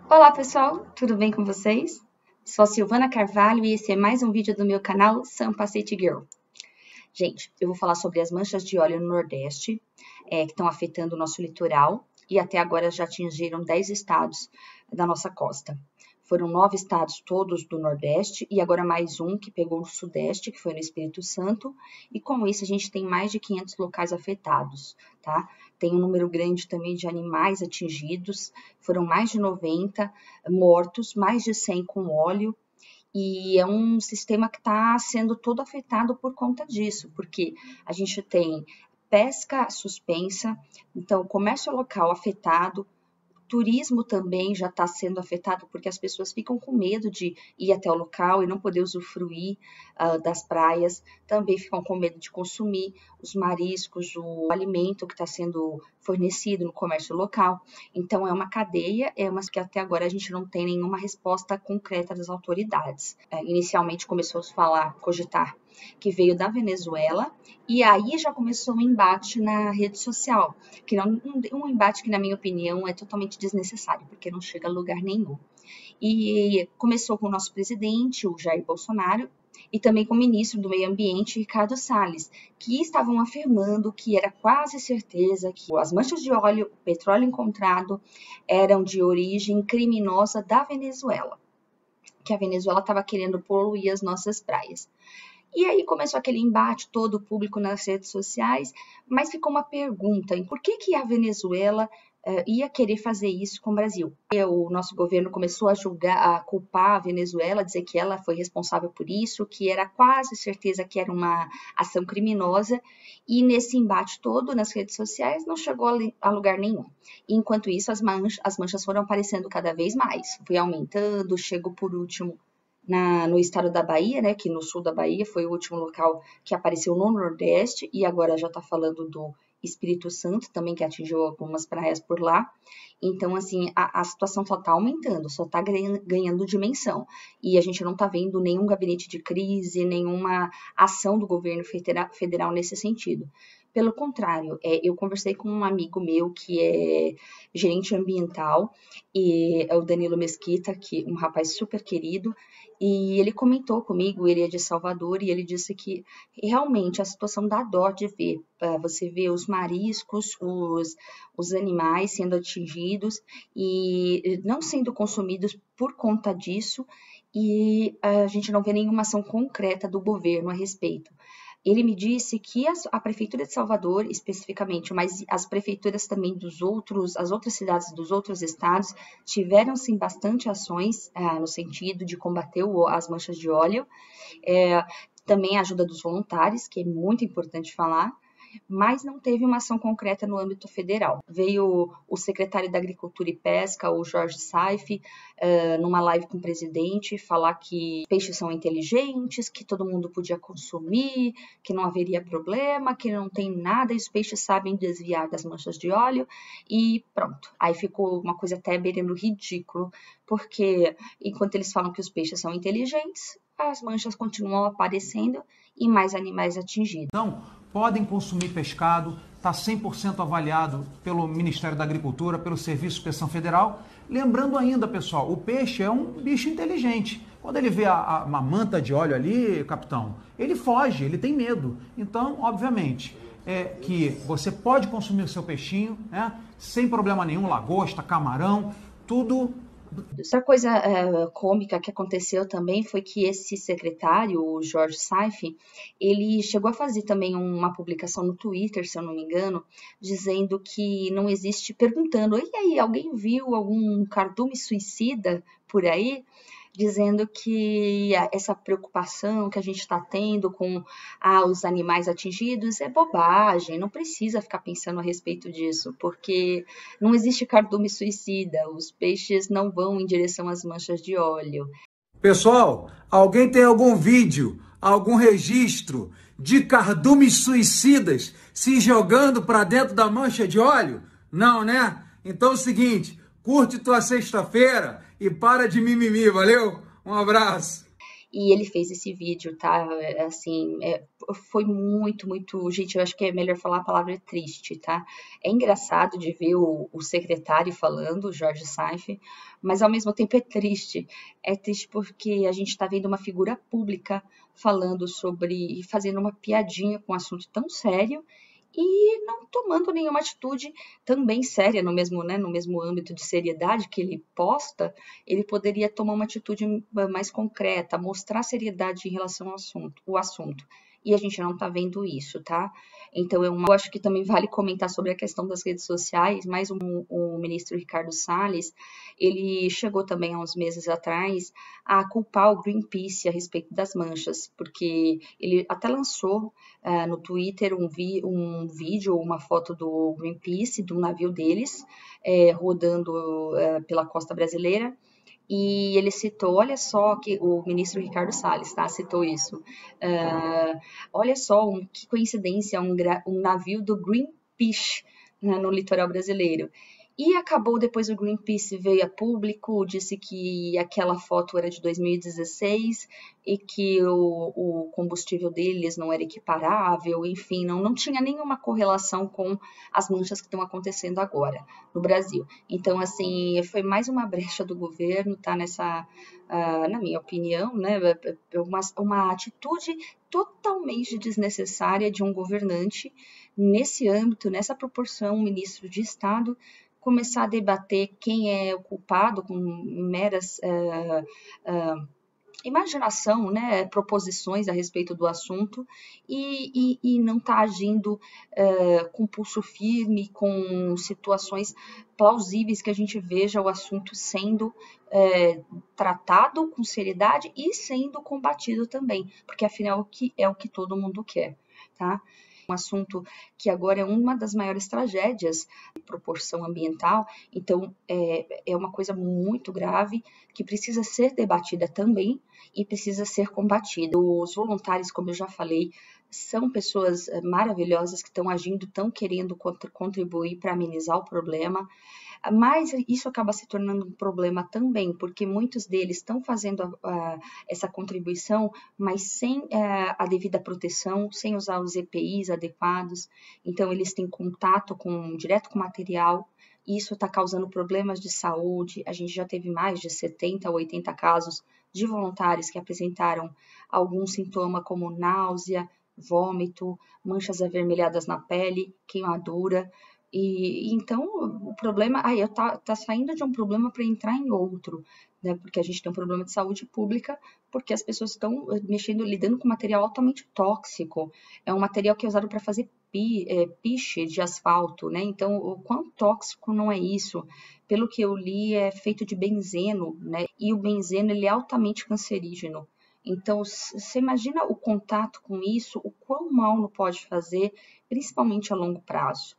Olá pessoal, tudo bem com vocês? Sou a Silvana Carvalho e esse é mais um vídeo do meu canal Sampa City Girl. Gente, eu vou falar sobre as manchas de óleo no Nordeste, que estão afetando o nosso litoral e até agora já atingiram 10 estados da nossa costa. Foram 9 estados todos do Nordeste e agora mais um que pegou o Sudeste, que foi no Espírito Santo, e com isso a gente tem mais de 500 locais afetados, tá? Tem um número grande também de animais atingidos, foram mais de 90 mortos, mais de 100 com óleo, e é um sistema que está sendo todo afetado por conta disso, porque a gente tem pesca suspensa, então o comércio local afetado, turismo também já está sendo afetado porque as pessoas ficam com medo de ir até o local e não poder usufruir das praias, também ficam com medo de consumir os mariscos, o alimento que está sendo fornecido no comércio local. Então, é uma cadeia, mas que até agora a gente não tem nenhuma resposta concreta das autoridades. Inicialmente começou a falar, cogitar, que veio da Venezuela, e aí já começou um embate na rede social, que não, um embate que, na minha opinião, é totalmente desnecessário, porque não chega a lugar nenhum. E começou com o nosso presidente, o Jair Bolsonaro, e também com o ministro do Meio Ambiente, Ricardo Salles, que estavam afirmando que era quase certeza que as manchas de óleo, o petróleo encontrado, eram de origem criminosa da Venezuela, que a Venezuela estava querendo poluir as nossas praias. E aí começou aquele embate todo público nas redes sociais, mas ficou uma pergunta, por que a Venezuela ia querer fazer isso com o Brasil? O nosso governo começou a julgar, a culpar a Venezuela, dizer que ela foi responsável por isso, que era quase certeza que era uma ação criminosa, e nesse embate todo nas redes sociais não chegou a lugar nenhum. E, enquanto isso, as manchas foram aparecendo cada vez mais, foi aumentando, chegou por último no estado da Bahia, né, que no sul da Bahia foi o último local que apareceu no Nordeste, e agora já está falando do Espírito Santo também, que atingiu algumas praias por lá. Então, assim, a situação só está aumentando, só está ganhando dimensão. E a gente não está vendo nenhum gabinete de crise, nenhuma ação do governo federal nesse sentido. Pelo contrário, eu conversei com um amigo meu que é gerente ambiental, e é o Danilo Mesquita, que um rapaz super querido, e ele comentou comigo, ele é de Salvador, e ele disse que realmente a situação dá dó de ver. Você vê os mariscos, os animais sendo atingidos e não sendo consumidos por conta disso, e a gente não vê nenhuma ação concreta do governo a respeito. Ele me disse que a Prefeitura de Salvador, especificamente, mas as prefeituras também as outras cidades dos outros estados, tiveram sim bastante ações no sentido de combater as manchas de óleo. Também a ajuda dos voluntários, que é muito importante falar, mas não teve uma ação concreta no âmbito federal. Veio o secretário da Agricultura e Pesca, o Jorge Saif, numa live com o presidente, falar que peixes são inteligentes, que todo mundo podia consumir, que não haveria problema, que não tem nada, e os peixes sabem desviar das manchas de óleo, e pronto. Aí ficou uma coisa até beirando ridículo, porque enquanto eles falam que os peixes são inteligentes, as manchas continuam aparecendo e mais animais atingidos. Não podem consumir pescado, está 100% avaliado pelo Ministério da Agricultura, pelo Serviço de Inspeção Federal. Lembrando ainda, pessoal, o peixe é um bicho inteligente. Quando ele vê uma manta de óleo ali, capitão, ele foge, ele tem medo. Então, obviamente, que você pode consumir o seu peixinho, né, sem problema nenhum, lagosta, camarão, tudo. Outra coisa cômica que aconteceu também foi que esse secretário, o Jorge Saif, ele chegou a fazer também uma publicação no Twitter, se eu não me engano, dizendo que não existe, perguntando, e aí, alguém viu algum cardume suicida por aí? Dizendo que essa preocupação que a gente está tendo com os animais atingidos é bobagem, não precisa ficar pensando a respeito disso, porque não existe cardume suicida, os peixes não vão em direção às manchas de óleo. Pessoal, alguém tem algum vídeo, algum registro de cardumes suicidas se jogando para dentro da mancha de óleo? Não, né? Então é o seguinte, curte tua sexta-feira e para de mimimi, valeu? Um abraço. E ele fez esse vídeo, tá? Assim, foi muito, muito... Gente, eu acho que é melhor falar a palavra triste, tá? É engraçado de ver o secretário falando, o Jorge Sainz, mas ao mesmo tempo é triste. É triste porque a gente está vendo uma figura pública falando sobre... fazendo uma piadinha com um assunto tão sério e não tomando nenhuma atitude também séria no mesmo, né, no mesmo âmbito de seriedade que ele posta. Ele poderia tomar uma atitude mais concreta, mostrar seriedade em relação ao assunto. E a gente não está vendo isso, tá? Então, eu acho que também vale comentar sobre a questão das redes sociais, mas o ministro Ricardo Salles, ele chegou também há uns meses atrás a culpar o Greenpeace a respeito das manchas, porque ele até lançou no Twitter um vídeo, uma foto do Greenpeace, do navio deles, rodando pela costa brasileira, e ele citou, olha só, que o ministro Ricardo Salles, tá, citou isso, olha só, que coincidência, um navio do Greenpeace, né, no litoral brasileiro. E acabou, depois o Greenpeace veio a público, disse que aquela foto era de 2016 e que o combustível deles não era equiparável, enfim, não tinha nenhuma correlação com as manchas que estão acontecendo agora no Brasil. Então, assim, foi mais uma brecha do governo, tá, nessa, na minha opinião, né, uma atitude totalmente desnecessária de um governante nesse âmbito, nessa proporção, um ministro de Estado, começar a debater quem é o culpado com meras imaginação, né, proposições a respeito do assunto e não está agindo com pulso firme, com situações plausíveis que a gente veja o assunto sendo tratado com seriedade e sendo combatido também, porque afinal é o que todo mundo quer, tá? Um assunto que agora é uma das maiores tragédias de proporção ambiental, então é uma coisa muito grave que precisa ser debatida também e precisa ser combatida. Os voluntários, como eu já falei, são pessoas maravilhosas que estão agindo, estão querendo contribuir para amenizar o problema, mas isso acaba se tornando um problema também, porque muitos deles estão fazendo essa contribuição, mas sem a devida proteção, sem usar os EPIs adequados, então eles têm contato direto com o material, e isso está causando problemas de saúde. A gente já teve mais de 70 ou 80 casos de voluntários que apresentaram algum sintoma como náusea, vômito, manchas avermelhadas na pele, queimadura. E então o problema tá saindo de um problema para entrar em outro, né? Porque a gente tem um problema de saúde pública, porque as pessoas estão lidando com material altamente tóxico. É um material que é usado para fazer piche de asfalto, né? Então, o quão tóxico não é isso? Pelo que eu li, é feito de benzeno, né? E o benzeno, ele é altamente cancerígeno. Então, você imagina o contato com isso, o quão mal não pode fazer, principalmente a longo prazo.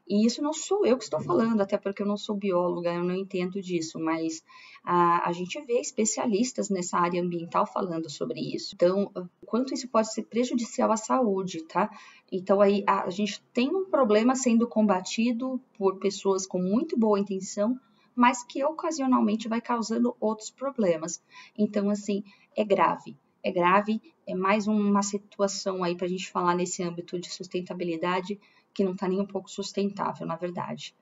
E isso não sou eu que estou falando, até porque eu não sou bióloga, eu não entendo disso, mas a gente vê especialistas nessa área ambiental falando sobre isso. Então, o quanto isso pode ser prejudicial à saúde, tá? Então, aí a gente tem um problema sendo combatido por pessoas com muito boa intenção, mas que ocasionalmente vai causando outros problemas. Então, assim, é grave. É grave, é mais uma situação aí para a gente falar nesse âmbito de sustentabilidade que não está nem um pouco sustentável, na verdade.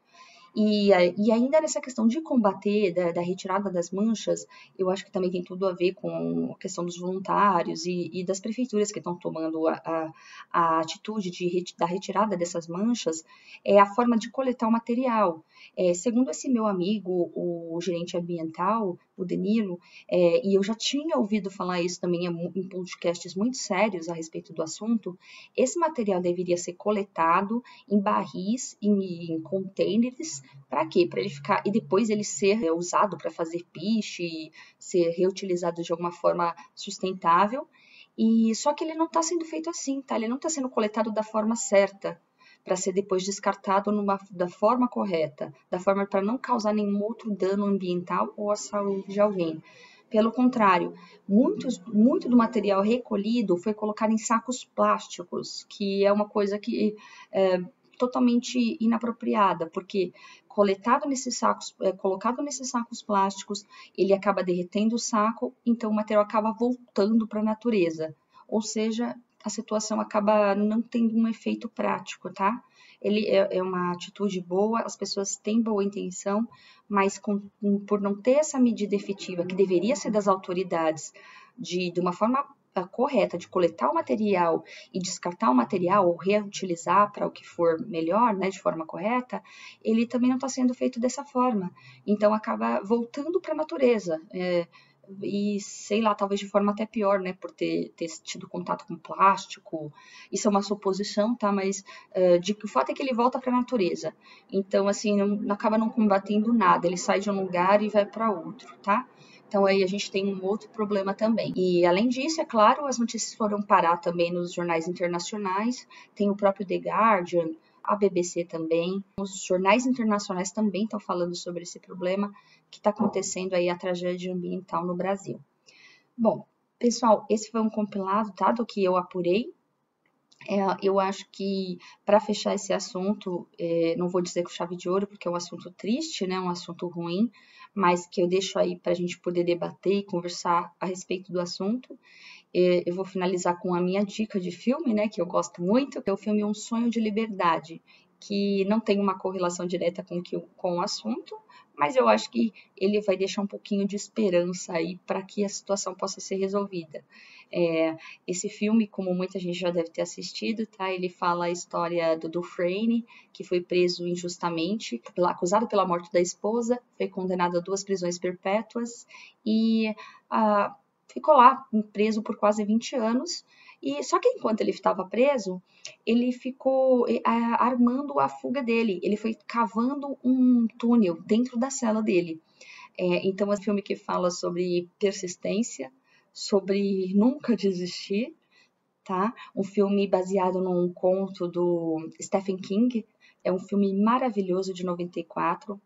E ainda nessa questão de combater, da retirada das manchas, eu acho que também tem tudo a ver com a questão dos voluntários e das prefeituras que estão tomando a atitude da retirada dessas manchas, a forma de coletar o material. Segundo esse meu amigo, o gerente ambiental, o Danilo, e eu já tinha ouvido falar isso também em podcasts muito sérios a respeito do assunto, esse material deveria ser coletado em barris, em containers. Para quê? Para ele ficar e depois ele ser usado para fazer piche, ser reutilizado de alguma forma sustentável. E só que ele não está sendo feito assim, tá? Ele não está sendo coletado da forma certa, para ser depois descartado da forma correta, da forma para não causar nenhum outro dano ambiental ou à saúde de alguém. Pelo contrário, muito do material recolhido foi colocado em sacos plásticos, que é uma coisa que totalmente inapropriada, porque coletado nesses sacos, colocado nesses sacos plásticos, ele acaba derretendo o saco, então o material acaba voltando para a natureza. Ou seja, a situação acaba não tendo um efeito prático, tá? Ele é uma atitude boa, as pessoas têm boa intenção, mas por não ter essa medida efetiva, que deveria ser das autoridades, de uma forma correta, de coletar o material e descartar o material ou reutilizar para o que for melhor, né, de forma correta, ele também não está sendo feito dessa forma. Então, acaba voltando para a natureza. E, sei lá, talvez de forma até pior, né, por ter tido contato com plástico. Isso é uma suposição, tá, mas o fato é que ele volta para a natureza. Então, assim, acaba não combatendo nada, ele sai de um lugar e vai para outro, tá? Então, aí a gente tem um outro problema também. E, além disso, é claro, as notícias foram parar também nos jornais internacionais, tem o próprio The Guardian, a BBC também, os jornais internacionais também estão falando sobre esse problema que está acontecendo aí, a tragédia ambiental no Brasil. Bom, pessoal, esse foi um compilado, tá, do que eu apurei. Eu acho que, para fechar esse assunto, não vou dizer com chave de ouro, porque é um assunto triste, né, um assunto ruim, mas que eu deixo aí para a gente poder debater e conversar a respeito do assunto. Eu vou finalizar com a minha dica de filme, né, que eu gosto muito, que é o filme Um Sonho de Liberdade, que não tem uma correlação direta com o assunto, mas eu acho que ele vai deixar um pouquinho de esperança aí para que a situação possa ser resolvida. Esse filme, como muita gente já deve ter assistido, tá? Ele fala a história do Dufresne, que foi preso injustamente, acusado pela morte da esposa, foi condenado a 2 prisões perpétuas e ficou lá preso por quase 20 anos. E só que enquanto ele estava preso, ele ficou armando a fuga dele. Ele foi cavando um túnel dentro da cela dele. Então, é um filme que fala sobre persistência, sobre nunca desistir, tá? Um filme baseado num conto do Stephen King. É um filme maravilhoso de 94,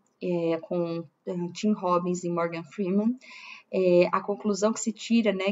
com Tim Robbins e Morgan Freeman. A conclusão que se tira, né,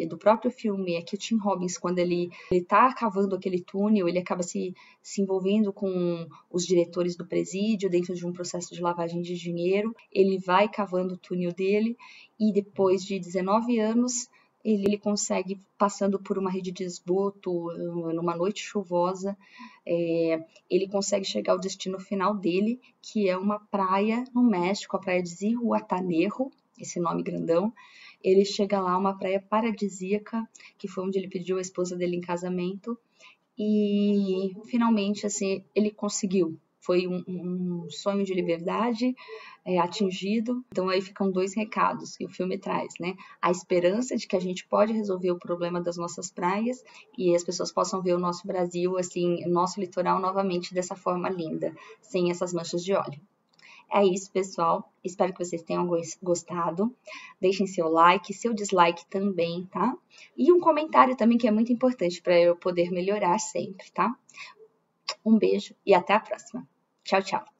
do próprio filme, é que o Tim Robbins, quando ele está cavando aquele túnel, ele acaba se envolvendo com os diretores do presídio dentro de um processo de lavagem de dinheiro. Ele vai cavando o túnel dele e depois de 19 anos ele consegue, passando por uma rede de esgoto, numa noite chuvosa, ele consegue chegar ao destino final dele, que é uma praia no México, a praia de Zihuatanejo, esse nome grandão. Ele chega lá, uma praia paradisíaca, que foi onde ele pediu a esposa dele em casamento, e finalmente, assim, ele conseguiu. Foi um sonho de liberdade atingido. Então, aí ficam 2 recados que o filme traz, né? A esperança de que a gente pode resolver o problema das nossas praias e as pessoas possam ver o nosso Brasil, assim, o nosso litoral novamente dessa forma linda, sem essas manchas de óleo. É isso, pessoal. Espero que vocês tenham gostado. Deixem seu like, seu dislike também, tá? E um comentário também, que é muito importante para eu poder melhorar sempre, tá? Um beijo e até a próxima. Tchau, tchau.